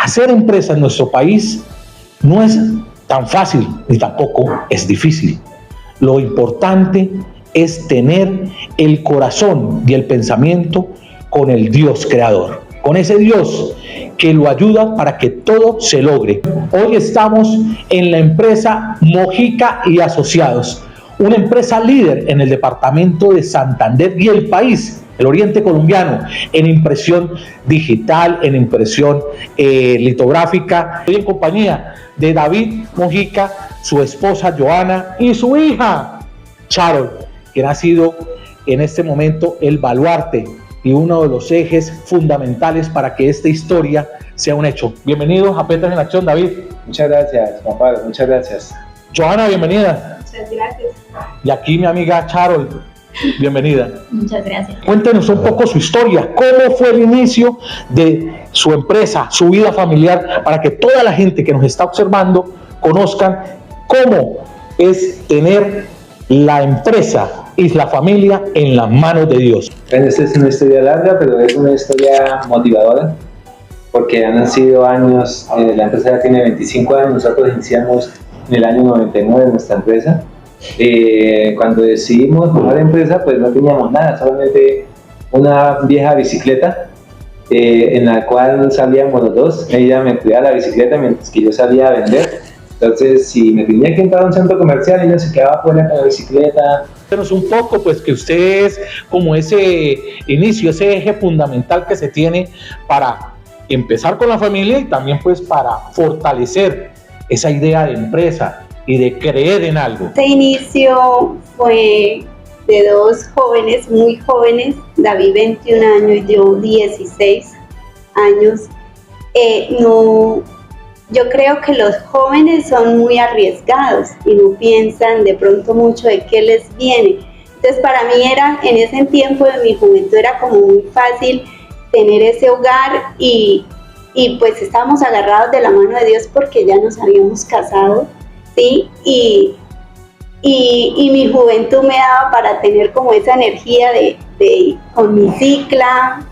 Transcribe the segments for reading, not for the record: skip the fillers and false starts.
hacer empresa en nuestro país no es tan fácil ni tampoco es difícil. Lo importante es tener el corazón y el pensamiento con el Dios creador, con ese Dios que lo ayuda para que todo se logre. Hoy estamos en la empresa Mojica y Asociados, una empresa líder en el departamento de Santander y el país, el oriente colombiano, en impresión digital, en impresión litográfica. Estoy en compañía de David Mojica, su esposa Joana y su hija Charol, quien ha sido en este momento el baluarte y uno de los ejes fundamentales para que esta historia sea un hecho. Bienvenidos a Petras en Acción, David. Muchas gracias, Juan Pablo, muchas gracias. Joana, bienvenida. Muchas gracias. Y aquí mi amiga Charol, bienvenida. Muchas gracias. Cuéntenos un poco su historia, cómo fue el inicio de su empresa, su vida familiar, para que toda la gente que nos está observando conozcan cómo es tener la empresa y la familia en las manos de Dios. Bueno, esta es una historia larga, pero es una historia motivadora, porque han sido años, la empresa ya tiene 25 años, nosotros iniciamos en el año 99 nuestra empresa. Cuando decidimos formar la empresa, pues no teníamos nada, solamente una vieja bicicleta en la cual salíamos los dos. Ella me cuidaba la bicicleta mientras que yo salía a vender. Entonces, si me tenía que entrar a un centro comercial, ella se quedaba fuera con la bicicleta. Cuéntanos un poco, pues, que usted es como ese inicio, ese eje fundamental que se tiene para empezar con la familia y también, pues, para fortalecer esa idea de empresa y de creer en algo. Este inicio fue de dos jóvenes, muy jóvenes, David 21 años y yo 16 años. Yo creo que los jóvenes son muy arriesgados y no piensan de pronto mucho de qué les viene. Entonces para mí era, en ese tiempo de mi juventud, era como muy fácil tener ese hogar y pues estábamos agarrados de la mano de Dios porque ya nos habíamos casado, ¿sí? Y mi juventud me daba para tener como esa energía de con mi cicla,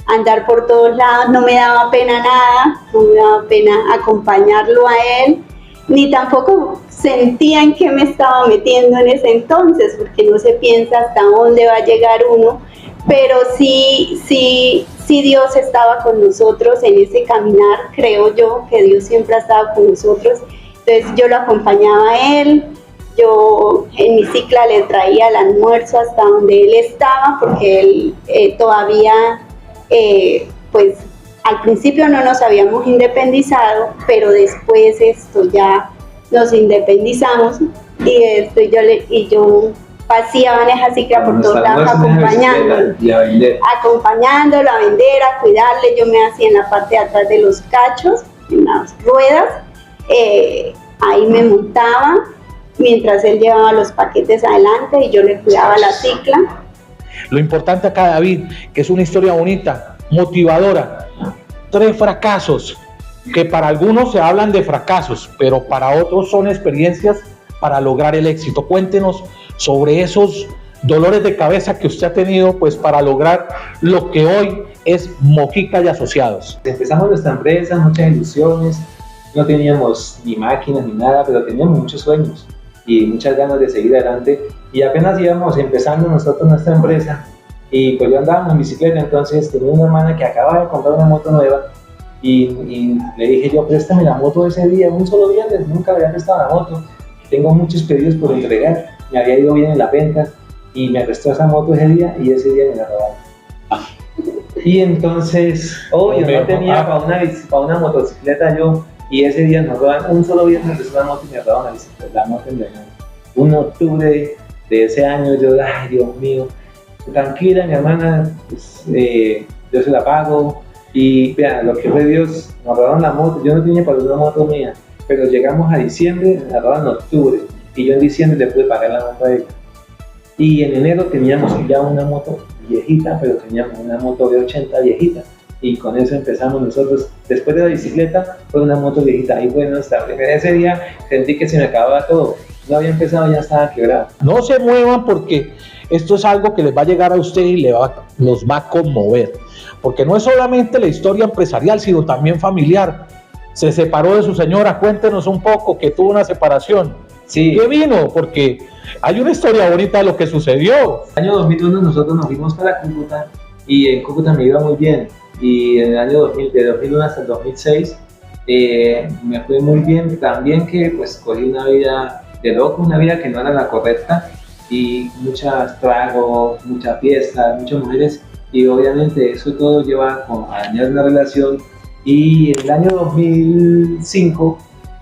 andar por todos lados, no me daba pena nada, no me daba pena acompañarlo a él, ni tampoco sentía en qué me estaba metiendo en ese entonces, porque no se piensa hasta dónde va a llegar uno, pero sí Dios estaba con nosotros en ese caminar. Creo yo que Dios siempre ha estado con nosotros, entonces yo lo acompañaba a él. Yo en mi cicla le traía el almuerzo hasta donde él estaba, porque él todavía, pues al principio no nos habíamos independizado, pero después ya nos independizamos y yo paseaba en esa cicla por todos lados acompañándolo a vender, a cuidarle. Yo me hacía en la parte de atrás de los cachos, en las ruedas, ahí me montaba mientras él llevaba los paquetes adelante y yo le cuidaba la cicla. Lo importante acá, David, que es una historia bonita, motivadora. 3 fracasos, que para algunos se hablan de fracasos, pero para otros son experiencias para lograr el éxito. Cuéntenos sobre esos dolores de cabeza que usted ha tenido, pues, para lograr lo que hoy es Mojica y Asociados. Empezamos nuestra empresa, muchas ilusiones, no teníamos ni máquinas ni nada, pero teníamos muchos sueños y muchas ganas de seguir adelante, y apenas íbamos empezando nosotros nuestra empresa, y pues yo andaba en bicicleta. Entonces tenía una hermana que acaba de comprar una moto nueva y le dije yo, préstame la moto ese día, un solo viernes, nunca había prestado la moto, tengo muchos pedidos por entregar, me había ido bien en la venta y me prestó esa moto ese día y ese día me la robaron. Y entonces, yo no tenía para una motocicleta yo, y ese día nos roban, un solo viernes me prestó la moto y me robaron la moto en verano. Un octubre de ese año, yo, ay Dios mío, tranquila mi hermana, pues, yo se la pago. Y vean, lo que fue Dios, nos robaron la moto, yo no tenía para una moto mía, pero llegamos a diciembre, la robaron en octubre, y yo en diciembre le pude pagar la moto a ella. Y en enero teníamos ya una moto viejita, pero teníamos una moto de 80 viejita, y con eso empezamos nosotros. Después de la bicicleta fue una moto viejita, ahí fue nuestra primera. Ese día sentí que se me acababa todo, no había empezado, ya estaba quebrado. No se muevan, porque esto es algo que les va a llegar a ustedes y los va a conmover, porque no es solamente la historia empresarial, sino también familiar. se separó de su señora. Cuéntenos un poco, que tuvo una separación. Sí. ¿Qué vino? Porque hay una historia bonita de lo que sucedió. En el año 2001 nosotros nos fuimos para Cúcuta y en Cúcuta me iba muy bien. Y en el año 2000, de 2001 hasta el 2006 me fue muy bien. También que pues cogí una vida de loco, una vida que no era la correcta, y muchos tragos, muchas fiestas, muchas mujeres, y obviamente eso todo lleva a dañar una relación. Y en el año 2005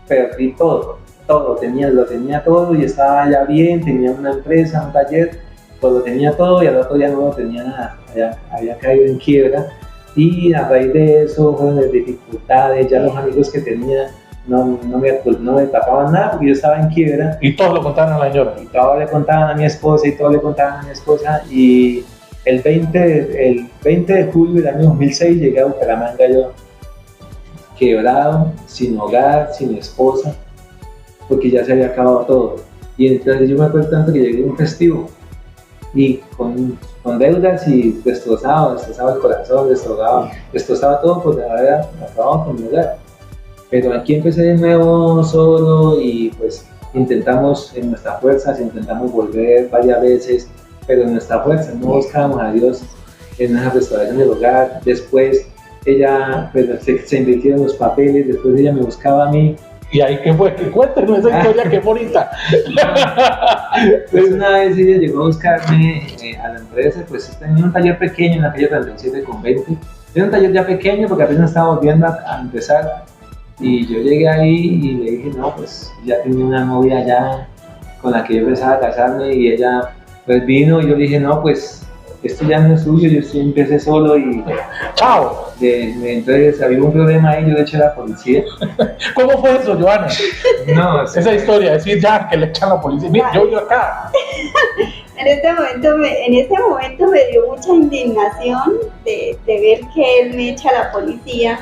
perdí todo, lo tenía todo y estaba ya bien, tenía una empresa, un taller, pues lo tenía todo, y al otro día no lo tenía nada, había caído en quiebra. Y a raíz de eso fueron las dificultades, ya los amigos que tenía no me tapaban nada porque yo estaba en quiebra. Y todos lo contaban a la señora. Y todo le contaban a mi esposa, y el 20 de julio del año 2006 llegué a Bucaramanga yo, quebrado, sin hogar, sin esposa, porque ya se había acabado todo. Y entonces yo me acuerdo tanto que llegué a un festivo y con deudas y destrozado el corazón, destrozaba todo por haber acabado con mi hogar. Pero aquí empecé de nuevo solo y pues intentamos en nuestras fuerzas, intentamos volver varias veces, pero en nuestra fuerza no buscábamos a Dios en esa restauración del hogar. Después ella pues, se invirtieron los papeles, después ella me buscaba a mí. ¿Y ahí qué fue? Cuéntenos esa historia, qué bonita. Pues una vez ella llegó a buscarme a la empresa, pues tenía un taller pequeño en la calle 37 con 20. Era un taller ya pequeño porque apenas estaba volviendo a empezar. Y yo llegué ahí y le dije, no, pues ya tenía una novia ya con la que yo pensaba casarme, y ella pues vino y yo le dije, no, pues esto ya no es suyo, yo sí empecé solo y ¡chao! Entonces había un problema ahí, yo le eché a la policía. ¿Cómo fue eso, Johanna? No, esa historia, decir ya que le echan a la policía. Mira, yo acá. En este momento me dio mucha indignación de ver que él me echa a la policía,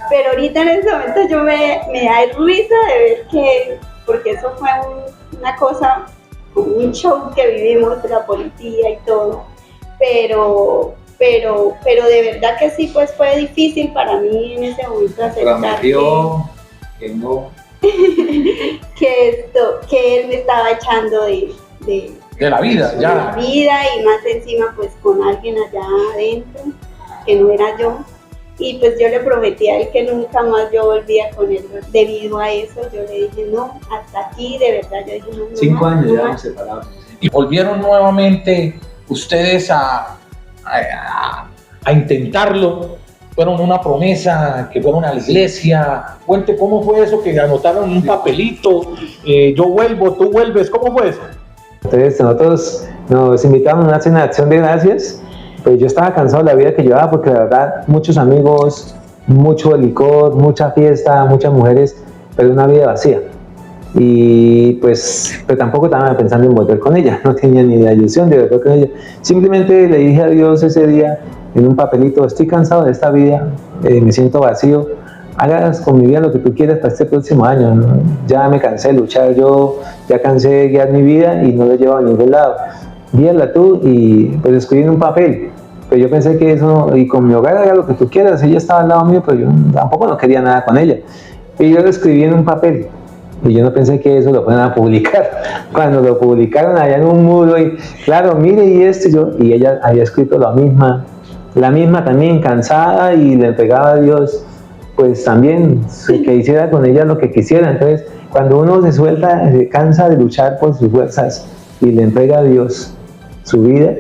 pero ahorita en este momento me da risa de ver que, porque eso fue una cosa, un show que vivimos de la policía y todo, pero de verdad que sí, pues fue difícil para mí en ese momento aceptar prometió que no, que él me estaba echando de la vida, ya. De la vida, y más encima pues con alguien allá adentro, que no era yo. Y pues yo le prometí a él que nunca más yo volvía con él. Debido a eso yo le dije, no, hasta aquí, de verdad. Yo dije, no, 5 años ya nos separamos. Y volvieron nuevamente ustedes a intentarlo. Fueron una promesa, que fueron a la iglesia. Cuente cómo fue eso, que anotaron un papelito, yo vuelvo, tú vuelves. ¿Cómo fue eso? Entonces nosotros nos invitaron a una cena de acción de gracias. Pues yo estaba cansado de la vida que llevaba, porque la verdad, muchos amigos, mucho licor, mucha fiesta, muchas mujeres, pero una vida vacía. Y pues tampoco estaba pensando en volver con ella, no tenía ni la ilusión de volver con ella. Simplemente le dije a Dios ese día en un papelito, estoy cansado de esta vida, me siento vacío, hagas con mi vida lo que tú quieras para este próximo año, ¿no? Ya me cansé de luchar, yo ya cansé de guiar mi vida y no lo llevo a ningún lado. Guíala tú, y pues escribí en un papel. Pero yo pensé que eso, y con mi hogar haga lo que tú quieras. Ella estaba al lado mío, pero yo tampoco no quería nada con ella. Y yo lo escribí en un papel, y yo no pensé que eso lo fueran a publicar. Cuando lo publicaron allá en un muro, y claro, mire, y y ella había escrito la misma también, cansada, y le entregaba a Dios, pues también, que hiciera con ella lo que quisiera. Entonces, cuando uno se suelta, se cansa de luchar por sus fuerzas y le entrega a Dios su vida,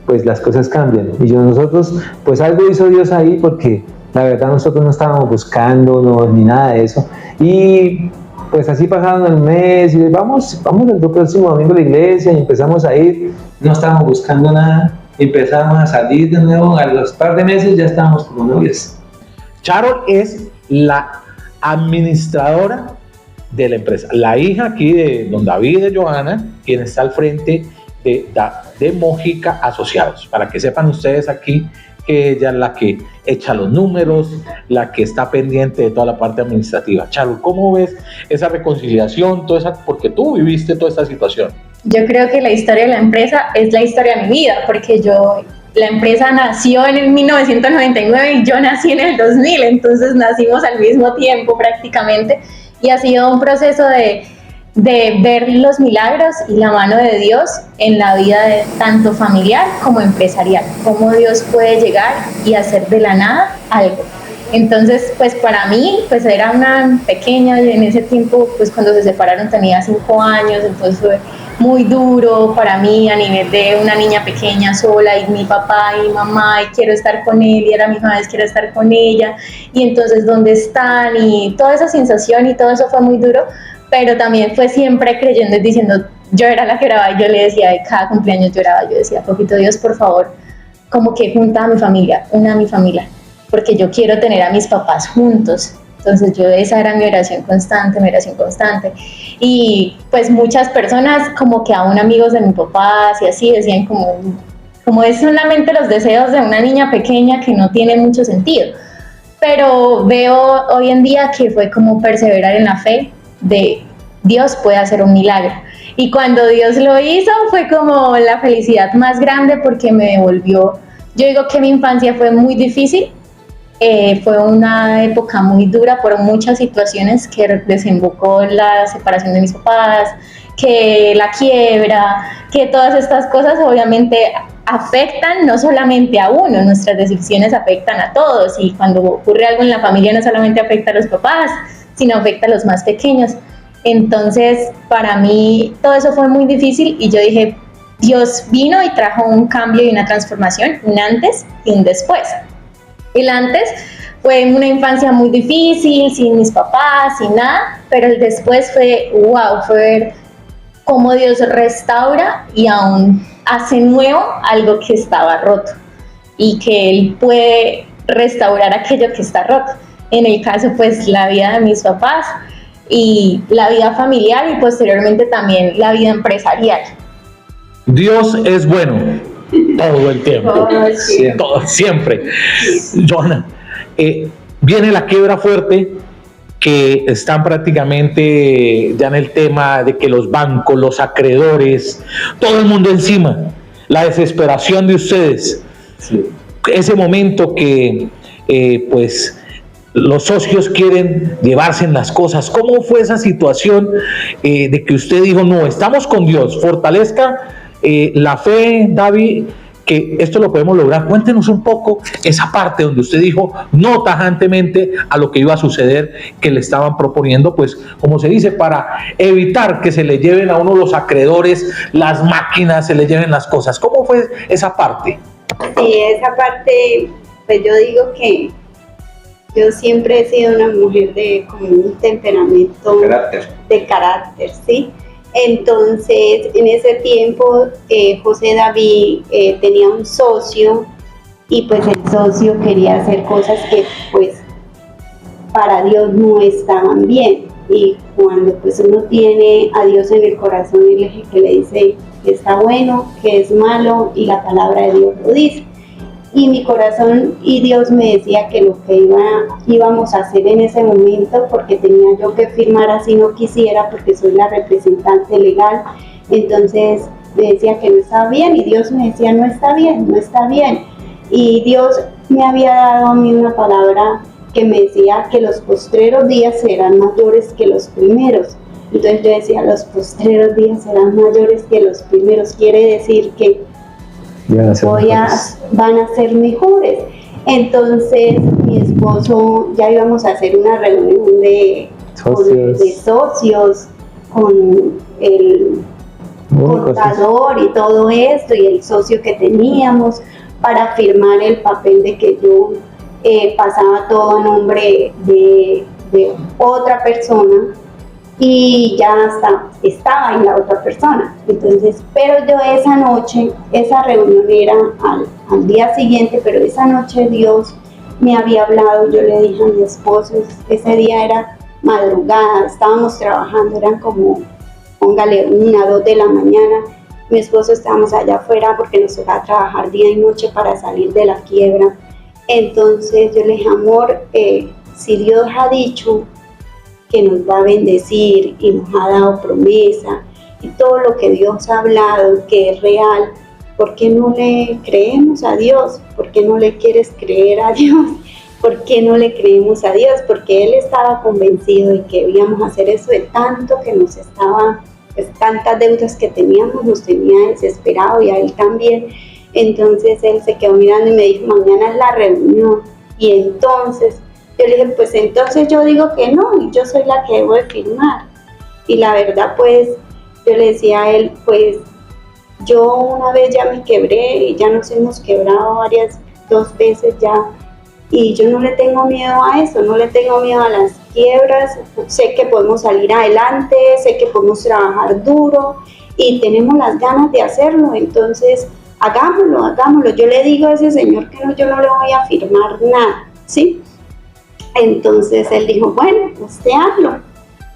pues las cosas cambian. Y nosotros, pues algo hizo Dios ahí, porque la verdad nosotros no estábamos buscándonos ni nada de eso. Y pues así pasaron el mes, y vamos el próximo domingo a la iglesia, y empezamos a ir, no estábamos buscando nada, empezamos a salir de nuevo, a los par de meses ya estábamos como novios. Sharon es la administradora de la empresa, la hija aquí de don David y de Johanna, quien está al frente de Mojica Asociados, para que sepan ustedes aquí que ella es la que echa los números, la que está pendiente de toda la parte administrativa. Charo, ¿cómo ves esa reconciliación, porque tú viviste toda esta situación? Yo creo que la historia de la empresa es la historia de mi vida, porque yo la empresa nació en el 1999 y yo nací en el 2000, entonces nacimos al mismo tiempo prácticamente, y ha sido un proceso de ver los milagros y la mano de Dios en la vida de tanto familiar como empresarial, cómo Dios puede llegar y hacer de la nada algo. Entonces, pues para mí, pues era una pequeña, y en ese tiempo, pues cuando se separaron tenía 5 años, entonces fue muy duro para mí a nivel de una niña pequeña sola, y mi papá y mi mamá, y quiero estar con él, y era mi misma vez quiero estar con ella, y entonces ¿dónde están? Y toda esa sensación y todo eso fue muy duro, pero también fue siempre creyendo y diciendo, yo era la que oraba, y yo le decía, de cada cumpleaños lloraba, yo decía, Papito Dios, por favor, como que junta a mi familia, una a mi familia, porque yo quiero tener a mis papás juntos. Entonces esa era mi oración constante. Y pues muchas personas, como que aún amigos de mi papá, y así, decían como es solamente los deseos de una niña pequeña que no tiene mucho sentido. Pero veo hoy en día que fue como perseverar en la fe de Dios puede hacer un milagro. Y cuando Dios lo hizo fue como la felicidad más grande, porque me devolvió. Yo digo que mi infancia fue muy difícil. Fue una época muy dura por muchas situaciones que desembocó en la separación de mis papás, que la quiebra, que todas estas cosas obviamente afectan no solamente a uno, nuestras decisiones afectan a todos, y cuando ocurre algo en la familia no solamente afecta a los papás, sino afecta a los más pequeños. Entonces para mí todo eso fue muy difícil, y yo dije, Dios vino y trajo un cambio y una transformación, un antes y un después. El antes fue una infancia muy difícil, sin mis papás, sin nada, pero el después fue wow, fue ver cómo Dios restaura y aún hace nuevo algo que estaba roto, y que Él puede restaurar aquello que está roto. En el caso, pues, la vida de mis papás y la vida familiar, y posteriormente también la vida empresarial. Dios es bueno todo el tiempo, siempre. Johanna, viene la quiebra fuerte, que están prácticamente ya en el tema de que los bancos, los acreedores, todo el mundo encima, la desesperación de ustedes, sí. Ese momento que pues los socios quieren llevarse en las cosas. ¿Cómo fue esa situación de que usted dijo, no, estamos con Dios, fortalezca la fe, David, que esto lo podemos lograr? Cuéntenos un poco esa parte donde usted dijo no tajantemente a lo que iba a suceder, que le estaban proponiendo, pues, como se dice, para evitar que se le lleven a uno los acreedores, las máquinas, se le lleven las cosas. ¿Cómo fue esa parte? Sí, esa parte, pues yo digo que yo siempre he sido una mujer de como un temperamento de carácter, ¿sí? Entonces, en ese tiempo, José David tenía un socio, y pues el socio quería hacer cosas que pues para Dios no estaban bien. Y cuando pues uno tiene a Dios en el corazón, el eje que le dice que está bueno, que es malo, y la palabra de Dios lo dice. Y mi corazón y Dios me decía que lo que íbamos a hacer en ese momento, porque tenía yo que firmar así no quisiera, porque soy la representante legal, entonces me decía que no estaba bien, y Dios me decía no está bien, no está bien. Y Dios me había dado a mí una palabra que me decía que los postreros días serán mayores que los primeros. Entonces yo decía, los postreros días serán mayores que los primeros, quiere decir que van a ser mejores. Entonces mi esposo, ya íbamos a hacer una reunión de socios con el contador y todo esto, y el socio que teníamos, para firmar el papel de que yo pasaba todo a nombre de otra persona, y ya estaba en la otra persona. Entonces, pero yo esa noche, esa reunión era al día siguiente, pero esa noche Dios me había hablado. Yo le dije a mi esposo, ese día era madrugada, estábamos trabajando, eran como, póngale, 1, 2 de la mañana. Mi esposo, estábamos allá afuera porque nos tocaba trabajar día y noche para salir de la quiebra. Entonces yo le dije, amor, si Dios ha dicho que nos va a bendecir y nos ha dado promesa, y todo lo que Dios ha hablado que es real, ¿por qué no le creemos a Dios? ¿Por qué no le quieres creer a Dios? ¿Por qué no le creemos a Dios? Porque él estaba convencido de que debíamos hacer eso, de tanto que nos estaba, pues, tantas deudas que teníamos, nos tenía desesperado, y a él también. Entonces él se quedó mirando y me dijo, mañana es la reunión. Y entonces yo le dije, pues entonces yo digo que no, y yo soy la que debo de firmar. Y la verdad, pues, yo le decía a él, pues, yo una vez ya me quebré y ya nos hemos quebrado dos veces ya. Y yo no le tengo miedo a eso, no le tengo miedo a las quiebras. Sé que podemos salir adelante, sé que podemos trabajar duro y tenemos las ganas de hacerlo. Entonces, hagámoslo, hagámoslo. Yo le digo a ese señor que no, yo no le voy a firmar nada, ¿sí? Entonces él dijo, bueno, usted hazlo.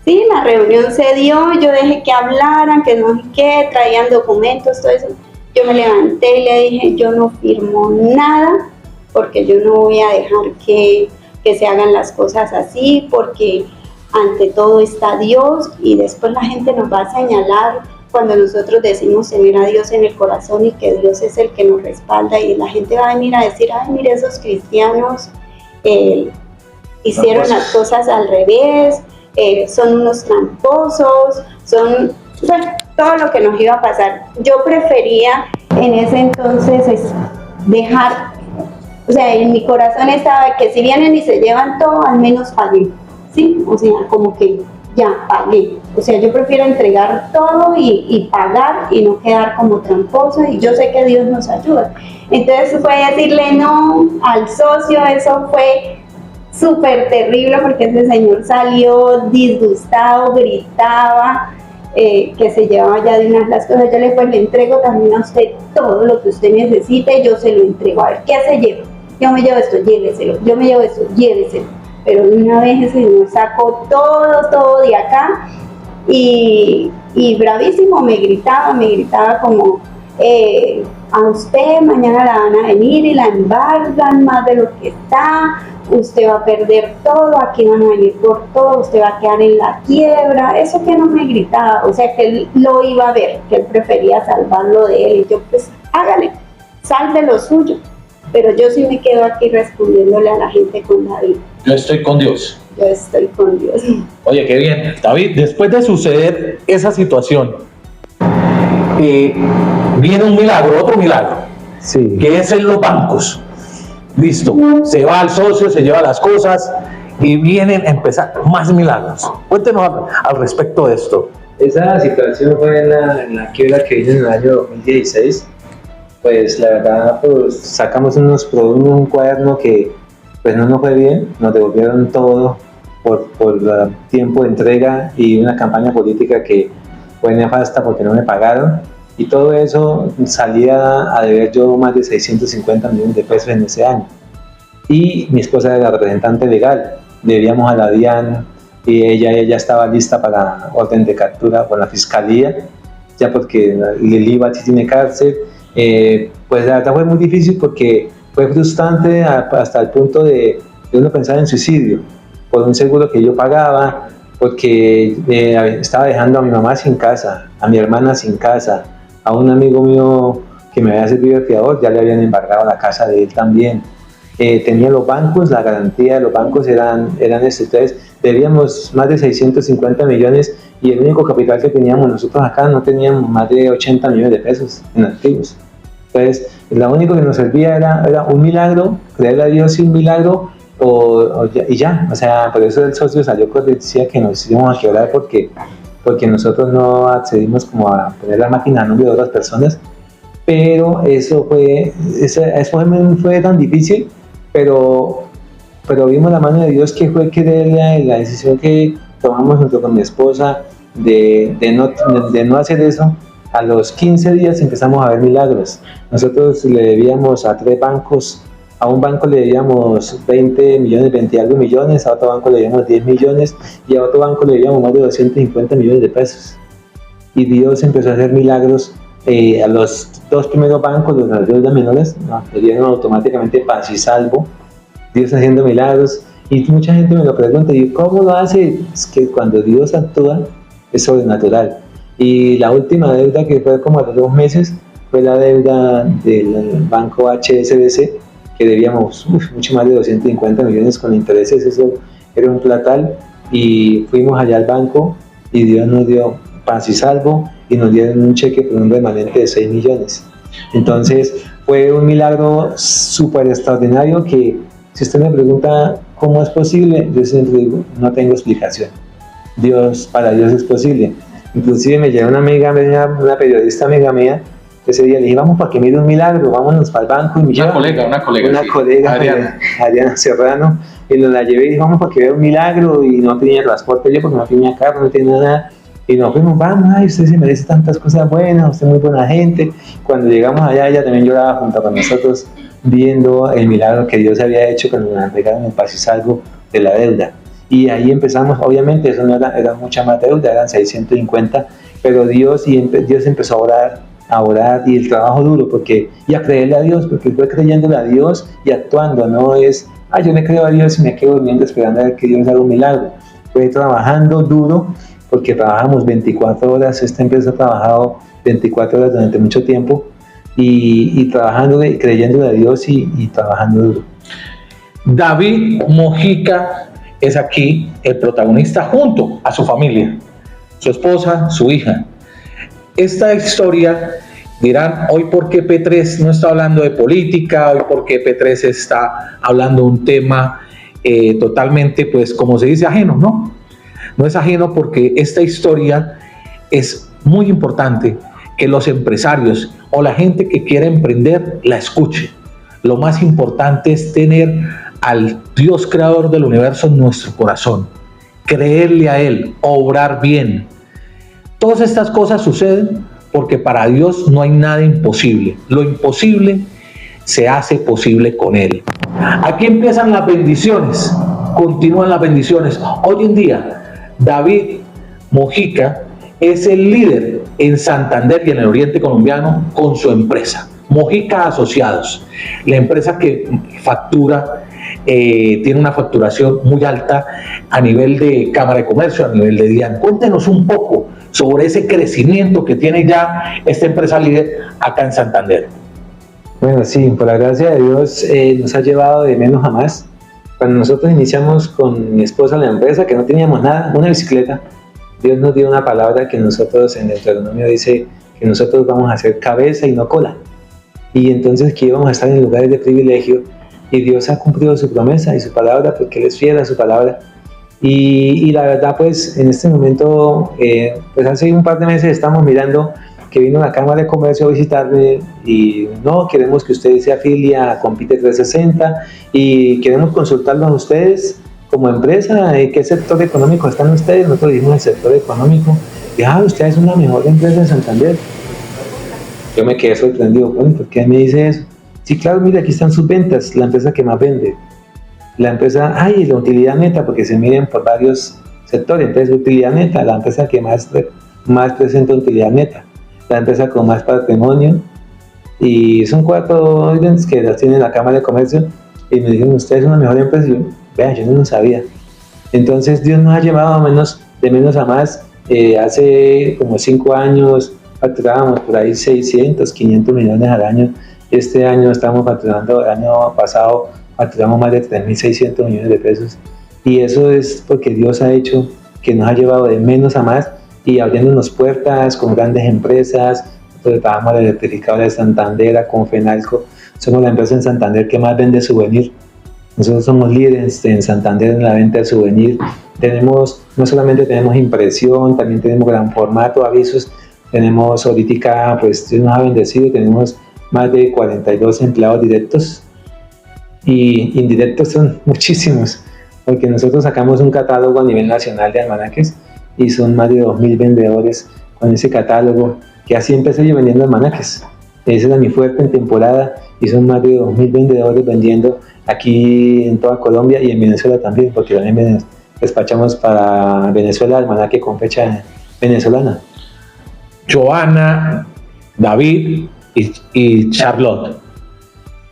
Sí, la reunión se dio, yo dejé que hablaran, que no sé qué, traían documentos, todo eso. Yo me levanté y le dije, yo no firmo nada, porque yo no voy a dejar que se hagan las cosas así, porque ante todo está Dios, y después la gente nos va a señalar cuando nosotros decimos tener a Dios en el corazón y que Dios es el que nos respalda, y la gente va a venir a decir, ay, mire, esos cristianos hicieron las cosas al revés, son unos tramposos, son, bueno, todo lo que nos iba a pasar. Yo prefería en ese entonces dejar, o sea, en mi corazón estaba que si vienen y se llevan todo, al menos pagué, ¿sí? O sea, como que ya pagué. O sea, yo prefiero entregar todo y pagar y no quedar como tramposo, y yo sé que Dios nos ayuda. Entonces fue decirle no al socio, eso fue súper terrible porque ese señor salió disgustado, gritaba, que se llevaba ya de unas las cosas. Yo le entrego también a usted todo lo que usted necesite, yo se lo entrego, a ver, ¿qué se lleva? Yo me llevo esto, lléveselo, yo me llevo esto, lléveselo. Pero una vez ese señor sacó todo de acá y bravísimo me gritaba como, a usted mañana la van a venir y la embargan más de lo que está, usted va a perder todo, aquí van a venir por todo, usted va a quedar en la quiebra. Eso que no me gritaba, o sea que él lo iba a ver, que él prefería salvarlo de él, y yo pues hágale, salve lo suyo. Pero yo sí me quedo aquí respondiéndole a la gente con David. Yo estoy con Dios. Yo estoy con Dios. Oye, qué bien. David, después de suceder esa situación, viene un milagro, otro milagro, Sí. que es en los bancos. Listo, se va el socio, se lleva las cosas y vienen a empezar más milagros. Cuéntenos al respecto de esto. Esa situación fue en la quiebra que vino en el año 2016. Pues la verdad, pues sacamos un cuaderno que pues no nos fue bien, nos devolvieron todo por tiempo de entrega y una campaña política que fue nefasta porque no me pagaron, y todo eso salía a deber yo más de 650 millones de pesos en ese año. Y mi esposa era la representante legal, debíamos a la DIAN y ella estaba lista para orden de captura con la fiscalía, ya porque el IVA sí tiene cárcel. Pues la verdad fue muy difícil porque fue frustrante hasta el punto de uno pensar en suicidio por un seguro que yo pagaba, porque estaba dejando a mi mamá sin casa, a mi hermana sin casa, a un amigo mío que me había servido de fiador, ya le habían embargado la casa de él también. Tenía los bancos, la garantía de los bancos eran estos. Entonces debíamos más de 650 millones y el único capital que teníamos nosotros acá no teníamos más de 80 millones de pesos en activos. Entonces lo único que nos servía era un milagro, creerle a Dios sin milagro y ya. O sea, por eso el socio salió cuando decía que nos íbamos a quebrar porque nosotros no accedimos como a poner la máquina a nombre de otras personas. Pero eso fue tan difícil, pero vimos la mano de Dios, que fue la decisión que tomamos junto con mi esposa de no hacer eso. A los 15 días empezamos a ver milagros. Nosotros le debíamos a 3 bancos. A un banco le debíamos 20 y algo millones, a otro banco le debíamos 10 millones y a otro banco le debíamos más de 250 millones de pesos. Y Dios empezó a hacer milagros. A los 2 primeros bancos, los de las deudas menores, nos dieron automáticamente paz y salvo. Dios haciendo milagros. Y mucha gente me lo pregunta, ¿y cómo lo hace? Es que cuando Dios actúa es sobrenatural. Y la última deuda, que fue como a los 2 meses, fue la deuda del banco HSBC, que debíamos mucho más de 250 millones con intereses, eso era un platal, y fuimos allá al banco y Dios nos dio paz y salvo y nos dieron un cheque por un remanente de 6 millones. Entonces fue un milagro súper extraordinario que, si usted me pregunta cómo es posible, yo siempre digo, no tengo explicación. Para Dios es posible. Inclusive me llegó una amiga, una periodista amiga mía, ese día le dije, vamos para que mire un milagro, vámonos para el banco. Y una colega, Adriana Serrano, y nos la llevé y dije, vamos para que vea un milagro, y no tenía transporte yo porque no tenía carro, no tenía nada, y nos fuimos, vamos, ay, usted se merece tantas cosas buenas, usted es muy buena gente. Cuando llegamos allá, ella también lloraba junto con nosotros, viendo el milagro que Dios había hecho cuando nos entregaron el paz y salvo de la deuda. Y ahí empezamos, obviamente eso no era mucha más deuda, eran 650, pero Dios empezó a orar y el trabajo duro, y a creerle a Dios, porque fue creyéndole a Dios y actuando, no es, yo le creo a Dios y me quedo durmiendo esperando a ver que Dios haga un milagro. Fue trabajando duro, porque trabajamos 24 horas, esta empresa ha trabajado 24 horas durante mucho tiempo, y trabajando y creyéndole a Dios y trabajando duro. David Mojica es aquí el protagonista junto a su familia, su esposa, su hija. Esta historia, dirán, hoy por qué P3 no está hablando de política, hoy por qué P3 está hablando de un tema totalmente, pues como se dice, ajeno, ¿no? No es ajeno porque esta historia es muy importante que los empresarios o la gente que quiera emprender la escuche. Lo más importante es tener al Dios creador del universo en nuestro corazón, creerle a Él, obrar bien. Todas estas cosas suceden porque para Dios no hay nada imposible. Lo imposible se hace posible con Él. Aquí empiezan las bendiciones, continúan las bendiciones. Hoy en día, David Mojica es el líder en Santander y en el oriente colombiano con su empresa, Mojica Asociados, la empresa que factura, tiene una facturación muy alta a nivel de Cámara de Comercio, a nivel de DIAN. Cuéntenos un poco sobre ese crecimiento que tiene ya esta empresa líder acá en Santander. Bueno, sí, por la gracia de Dios nos ha llevado de menos a más. Cuando nosotros iniciamos con mi esposa la empresa, que no teníamos nada, una bicicleta, Dios nos dio una palabra que nosotros en Deuteronomio dice que nosotros vamos a hacer cabeza y no cola. Y entonces que íbamos a estar en lugares de privilegio, y Dios ha cumplido su promesa y su palabra porque Él es fiel a su palabra. Y la verdad, pues en este momento, pues hace un par de meses estamos mirando que vino la Cámara de Comercio a visitarme y no, queremos que usted se afilie a Compite 360 y queremos consultarlos a ustedes como empresa, ¿qué sector económico están ustedes? Nosotros dijimos el sector económico. Y usted es una mejor empresa en Santander. Yo me quedé sorprendido, bueno, ¿por qué me dice eso? Sí, claro, mira, aquí están sus ventas, la empresa que más vende. La empresa, la utilidad neta, porque se miden por varios sectores. Entonces, utilidad neta, la empresa que más presenta utilidad neta. La empresa con más patrimonio, y son 4 órdenes que las tiene la Cámara de Comercio, y me dijeron, usted es una mejor empresa. Y yo, vean, yo no lo sabía. Entonces Dios nos ha llevado de menos a más. Hace como 5 años facturábamos por ahí 600, 500 millones al año. Este año estamos facturando, el año pasado facturamos más de 3.600 millones de pesos, y eso es porque Dios ha hecho que nos ha llevado de menos a más y abriéndonos puertas con grandes empresas. Nosotros trabajamos la electrificadora de Santander, con Fenalco, somos la empresa en Santander que más vende souvenir. Nosotros somos líderes en Santander en la venta de souvenir. No solamente tenemos impresión, también tenemos gran formato, avisos. Tenemos ahorita, pues Dios nos ha bendecido, tenemos más de 42 empleados directos, y indirectos son muchísimos, porque nosotros sacamos un catálogo a nivel nacional de almanaques y son más de 2.000 vendedores con ese catálogo, que así empecé yo vendiendo almanaques. Ese era mi fuerte en temporada, y son más de 2.000 vendedores vendiendo aquí en toda Colombia y en Venezuela también, porque también despachamos para Venezuela almanaque con fecha venezolana. Joana, David y Charlotte,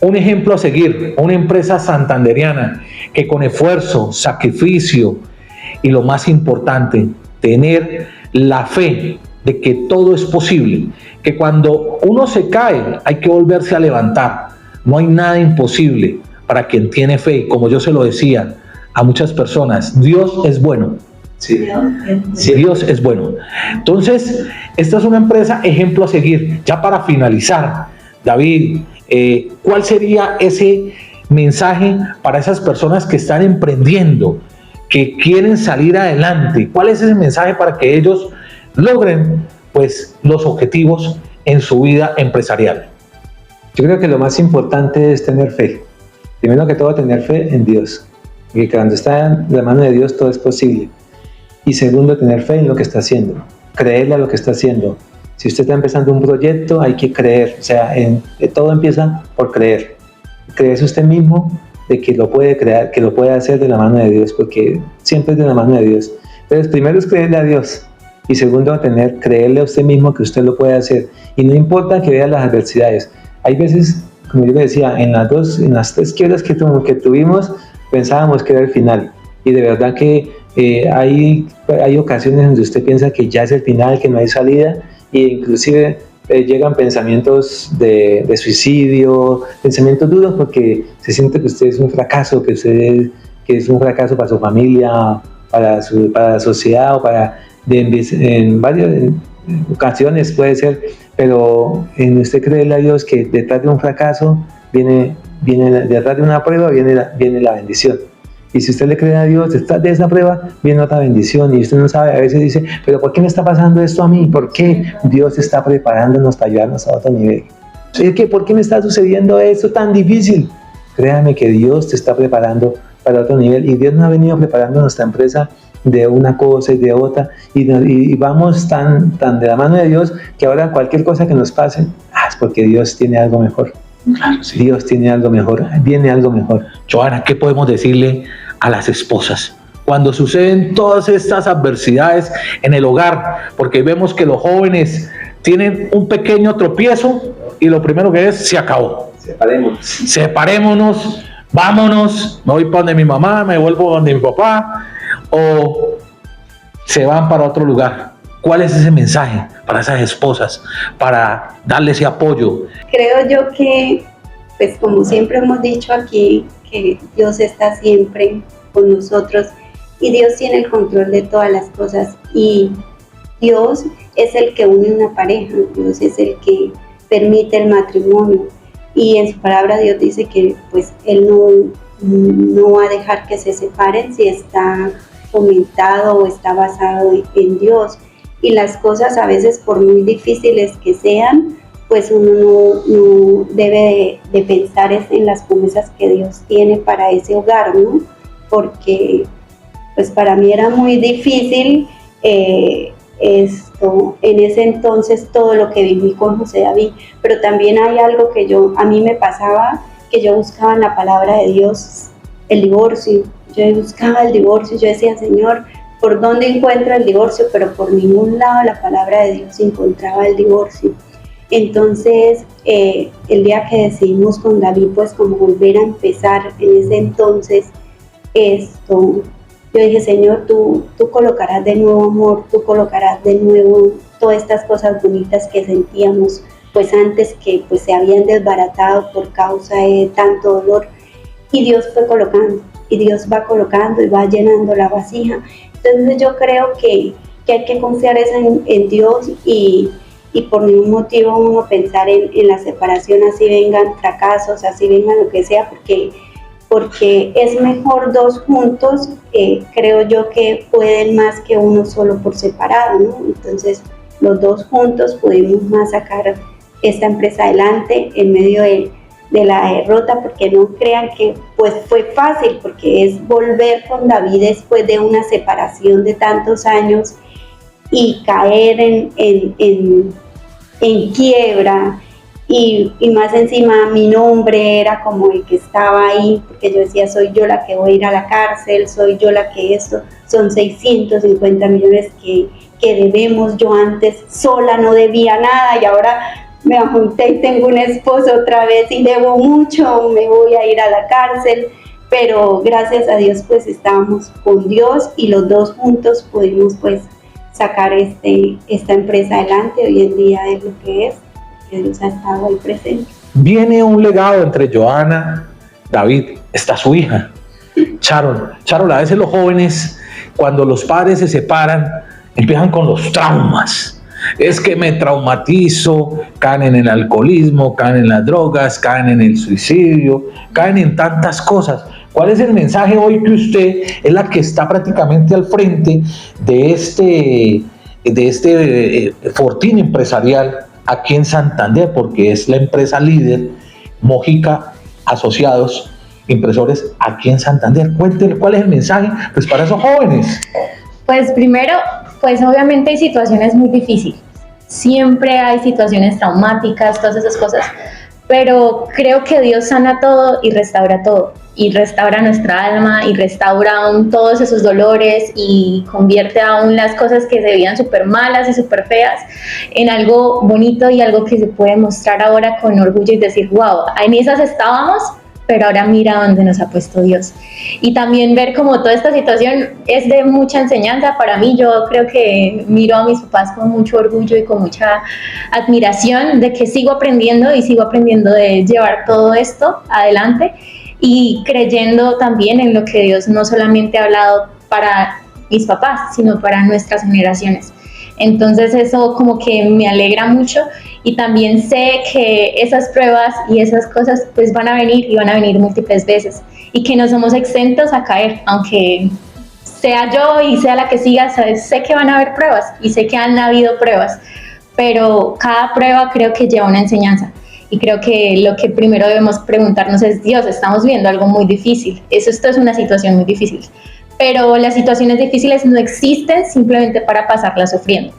un ejemplo a seguir, una empresa santanderiana que con esfuerzo, sacrificio y lo más importante, tener la fe de que todo es posible, que cuando uno se cae hay que volverse a levantar. No hay nada imposible para quien tiene fe. Y como yo se lo decía a muchas personas, Dios es bueno. Sí. Sí, Dios es bueno. Entonces, esta es una empresa ejemplo a seguir. Ya para finalizar, David, ¿cuál sería ese mensaje para esas personas que están emprendiendo, que quieren salir adelante? ¿Cuál es ese mensaje para que ellos logren, pues, los objetivos en su vida empresarial? Yo creo que lo más importante es tener fe. Primero que todo, tener fe en Dios. Porque cuando está en la mano de Dios todo es posible. Y segundo, tener fe en lo que está haciendo. Creerle a lo que está haciendo. Si usted está empezando un proyecto, hay que creer. O sea, todo empieza por creer. Creerse usted mismo de que lo puede crear, que lo puede hacer de la mano de Dios, porque siempre es de la mano de Dios. Entonces, primero es creerle a Dios. Y segundo, creerle a usted mismo que usted lo puede hacer. Y no importa que vea las adversidades. Hay veces, como yo le decía, en las tres quiebras que tuvimos, pensábamos que era el final. Y de verdad que hay ocasiones donde usted piensa que ya es el final, que no hay salida, e inclusive llegan pensamientos de suicidio, pensamientos duros, porque se siente que usted es un fracaso, que es un fracaso para su familia, para la sociedad, o en varias ocasiones puede ser, pero en usted creerle a Dios que detrás de un fracaso detrás de una prueba viene la bendición. Y si usted le cree a Dios, detrás de esa prueba viene otra bendición. Y usted no sabe, a veces dice, pero ¿por qué me está pasando esto a mí? ¿Por qué Dios está preparándonos para ayudarnos a otro nivel? ¿Por qué me está sucediendo esto tan difícil? Créame que Dios te está preparando para otro nivel. Y Dios nos ha venido preparando nuestra empresa de una cosa y de otra. Y vamos tan de la mano de Dios que ahora cualquier cosa que nos pase, es porque Dios tiene algo mejor. Claro, sí. Dios tiene algo mejor, viene algo mejor. Johanna, ¿qué podemos decirle a las esposas cuando suceden todas estas adversidades en el hogar? Porque vemos que los jóvenes tienen un pequeño tropiezo y lo primero que es, se acabó. Separémonos, vámonos, me voy para donde mi mamá, me vuelvo donde mi papá, o se van para otro lugar. ¿Cuál es ese mensaje para esas esposas, para darle ese apoyo? Creo yo que, pues como siempre hemos dicho aquí, que Dios está siempre con nosotros y Dios tiene el control de todas las cosas, y Dios es el que une una pareja, Dios es el que permite el matrimonio, y en su palabra Dios dice que pues Él no va a dejar que se separen si está fomentado o está basado en Dios. Y las cosas a veces, por muy difíciles que sean, pues uno no debe de pensar en las promesas que Dios tiene para ese hogar, ¿no? Porque pues para mí era muy difícil en ese entonces todo lo que viví con José David, pero también hay algo que a mí me pasaba, que yo buscaba en la palabra de Dios el divorcio. Yo buscaba el divorcio, yo decía, Señor, ¿por dónde encuentro el divorcio? Pero por ningún lado la palabra de Dios encontraba el divorcio. Entonces, el día que decidimos con David, pues como volver a empezar en ese entonces, yo dije, Señor, tú colocarás de nuevo amor, tú colocarás de nuevo todas estas cosas bonitas que sentíamos, pues antes que pues se habían desbaratado por causa de tanto dolor. Y Dios fue colocando, y Dios va colocando y va llenando la vasija. Entonces yo creo que hay que confiar en Dios y por ningún motivo uno pensar en la separación, así vengan fracasos, así vengan lo que sea, porque es mejor dos juntos, creo yo que pueden más que uno solo por separado, ¿no? Entonces los dos juntos pudimos más sacar esta empresa adelante en medio de la derrota, porque no crean que pues fue fácil, porque es volver con David después de una separación de tantos años y caer en quiebra, y más encima mi nombre era como el que estaba ahí, porque yo decía, soy yo la que voy a ir a la cárcel, soy yo la que esto, son 650 millones que debemos, yo antes sola no debía nada y ahora me junté y tengo un esposo otra vez y debo mucho, me voy a ir a la cárcel. Pero gracias a Dios pues estábamos con Dios y los dos juntos pudimos pues sacar esta empresa adelante. Hoy en día es lo que es, que Dios ha estado ahí presente. Viene un legado entre Joana, David, está su hija, Sharon. Sharon, a veces los jóvenes, cuando los padres se separan, empiezan con los traumas. Es que me traumatizo, caen en el alcoholismo, caen en las drogas, caen en el suicidio, caen en tantas cosas. ¿Cuál es el mensaje hoy que usted es la que está prácticamente al frente de este fortín empresarial aquí en Santander? Porque es la empresa líder, Mojica Asociados, impresores aquí en Santander. Cuéntele cuál es el mensaje pues para esos jóvenes. Pues primero, pues obviamente hay situaciones muy difíciles. Siempre hay situaciones traumáticas, todas esas cosas. Pero creo que Dios sana todo y restaura todo. Y restaura nuestra alma y restaura aún todos esos dolores y convierte aún las cosas que se veían súper malas y súper feas en algo bonito y algo que se puede mostrar ahora con orgullo y decir, wow, en esas estábamos, pero ahora mira dónde nos ha puesto Dios. Y también ver como toda esta situación es de mucha enseñanza para mí. Yo creo que miro a mis papás con mucho orgullo y con mucha admiración de que sigo aprendiendo y sigo aprendiendo de llevar todo esto adelante y creyendo también en lo que Dios no solamente ha hablado para mis papás, sino para nuestras generaciones. Entonces eso como que me alegra mucho y también sé que esas pruebas y esas cosas pues van a venir y van a venir múltiples veces y que no somos exentos a caer, aunque sea yo y sea la que siga, sé que van a haber pruebas y sé que han habido pruebas, pero cada prueba creo que lleva una enseñanza. Y creo que lo que primero debemos preguntarnos es, Dios, estamos viendo algo muy difícil. Esto es una situación muy difícil. Pero las situaciones difíciles no existen simplemente para pasarlas sufriendo.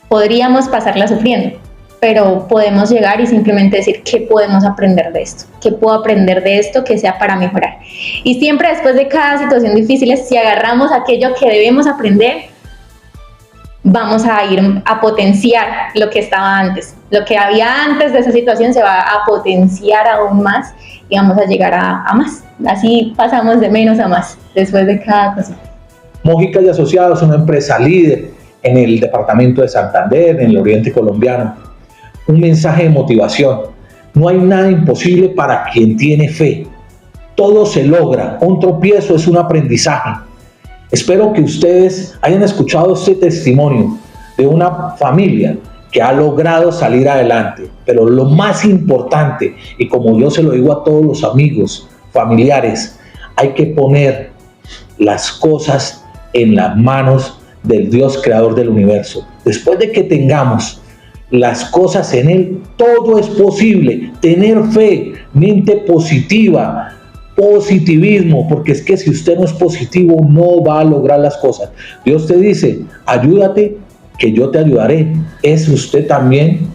Podríamos pasarlas sufriendo, pero podemos llegar y simplemente decir, ¿qué podemos aprender de esto? ¿Qué puedo aprender de esto que sea para mejorar? Y siempre después de cada situación difícil, si agarramos aquello que debemos aprender, vamos a ir a potenciar lo que estaba antes. Lo que había antes de esa situación se va a potenciar aún más y vamos a llegar a más. Así pasamos de menos a más después de cada cosa. Mojica y Asociados, una empresa líder en el departamento de Santander, en el oriente colombiano. Un mensaje de motivación. No hay nada imposible para quien tiene fe. Todo se logra. Un tropiezo es un aprendizaje. Espero que ustedes hayan escuchado este testimonio de una familia que ha logrado salir adelante, pero lo más importante, y como yo se lo digo a todos los amigos, familiares, hay que poner las cosas en las manos del Dios creador del universo. Después de que tengamos las cosas en Él, todo es posible. Tener fe, mente positiva, positivismo, porque es que si usted no es positivo no va a lograr las cosas. Dios te dice, ayúdate que yo te ayudaré. Es usted también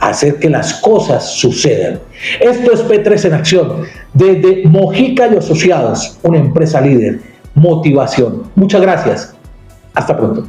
hacer que las cosas sucedan. Esto es P3 en acción, desde Mojica y Asociados, una empresa líder. Motivación. Muchas gracias. Hasta pronto.